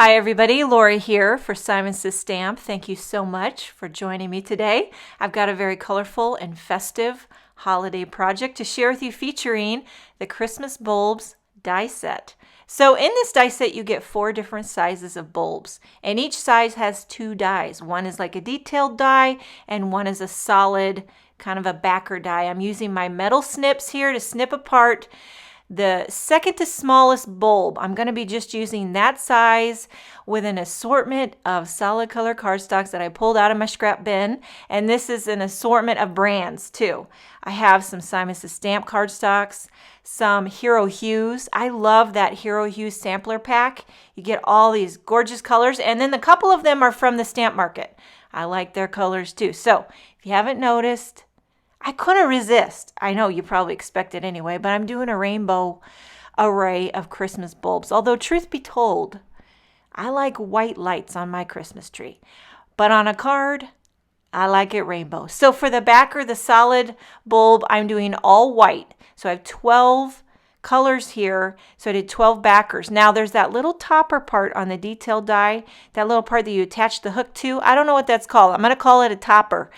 Hi everybody, Laura here for Simon Says Stamp. Thank you so much for joining me today. I've got a very colorful and festive holiday project to share with you featuring the Christmas bulbs die set. So in this die set you get 4 different sizes of bulbs, and each size has 2 dies. One is like a detailed die and one is a solid kind of a backer die. I'm using my metal snips here to snip apart the second to smallest bulb. I'm going to be just using that size with an assortment of solid color cardstocks that I pulled out of my scrap bin. And this is an assortment of brands too. I have some Simon Says Stamp cardstocks, some Hero Hues. I love that Hero Hues sampler pack. You get all these gorgeous colors, and then a couple of them are from the stamp market. I like their colors too. So if you haven't noticed, I couldn't resist. I know you probably expect it anyway, but I'm doing a rainbow array of Christmas bulbs. Although truth be told, I like white lights on my Christmas tree. But on a card, I like it rainbow. So for the backer, the solid bulb, I'm doing all white. So I have 12 colors here. So I did 12 backers. Now there's that little topper part on the detailed die, that little part that you attach the hook to. I don't know what that's called. I'm going to call it a topper.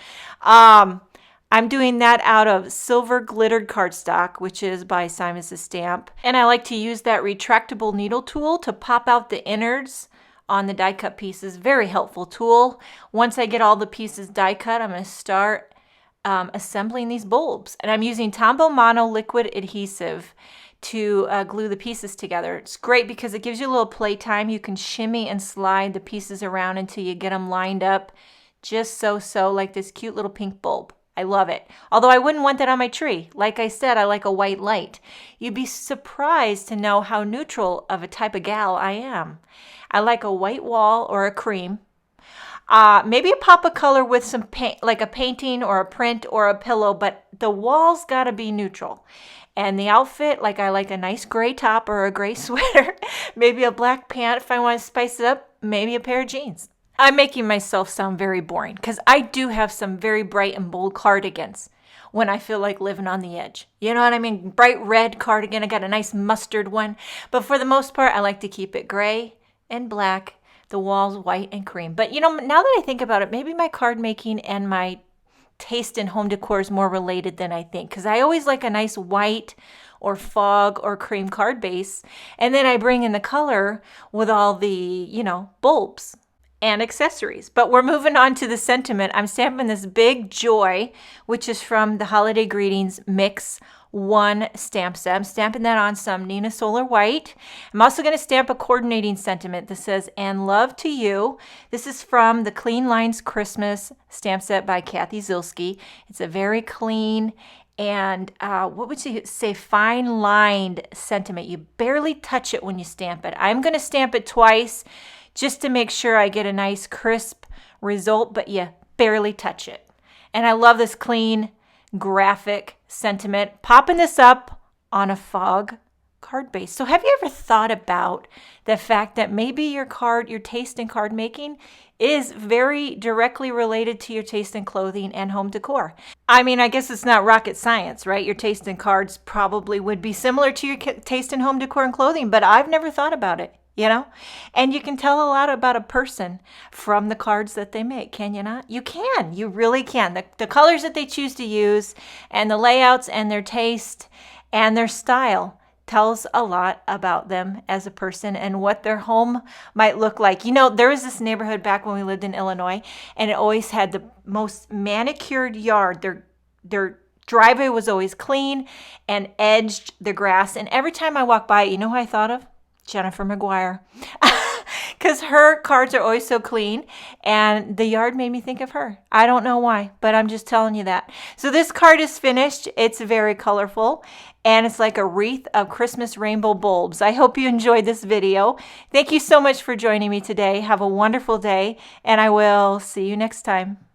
I'm doing that out of silver glittered cardstock, which is by Simon Says Stamp. And I like to use that retractable needle tool to pop out the innards on the die cut pieces. Very helpful tool. Once I get all the pieces die cut, I'm going to start assembling these bulbs. And I'm using Tombow Mono liquid adhesive to glue the pieces together. It's great because it gives you a little play time. You can shimmy and slide the pieces around until you get them lined up just so like this cute little pink bulb. I love it. Although I wouldn't want that on my tree. Like I said, I like a white light. You'd be surprised to know how neutral of a type of gal I am. I like a white wall or a cream. Maybe a pop of color with some paint, like a painting or a print or a pillow, but the wall's got to be neutral. And the outfit, like I like a nice gray top or a gray sweater, maybe a black pant if I want to spice it up, maybe a pair of jeans. I'm making myself sound very boring because I do have some very bright and bold cardigans when I feel like living on the edge. You know what I mean? Bright red cardigan. I got a nice mustard one. But for the most part, I like to keep it gray and black, the walls white and cream. But you know, now that I think about it, maybe my card making and my taste in home decor is more related than I think, because I always like a nice white or fog or cream card base. And then I bring in the color with all the, you know, bulbs and accessories. But we're moving on to the sentiment. I'm stamping this big Joy, which is from the Holiday Greetings Mix 1 stamp set. I'm stamping that on some Neenah Solar White. I'm also going to stamp a coordinating sentiment that says, "And love to you." This is from the Clean Lines Christmas stamp set by Kathy Zilski. It's a very clean and what would you say, fine lined sentiment. You barely touch it when you stamp it. I'm going to stamp it twice just to make sure I get a nice crisp result, but you barely touch it. And I love this clean graphic sentiment. Popping this up on a fog card base. So have you ever thought about the fact that maybe your taste in card making is very directly related to your taste in clothing and home decor? I mean, I guess it's not rocket science, right? Your taste in cards probably would be similar to your taste in home decor and clothing, but I've never thought about it. You know, and you can tell a lot about a person from the cards that they make, can you not? You can, you really can. The colors that they choose to use and the layouts and their taste and their style tells a lot about them as a person and what their home might look like. You know, there was this neighborhood back when we lived in Illinois, and it always had the most manicured yard. Their driveway was always clean and edged the grass. And every time I walk by it, you know who I thought of? Jennifer McGuire, because her cards are always so clean, and the yard made me think of her. I don't know why, but I'm just telling you that. So this card is finished. It's very colorful, and it's like a wreath of Christmas rainbow bulbs. I hope you enjoyed this video. Thank you so much for joining me today. Have a wonderful day, and I will see you next time.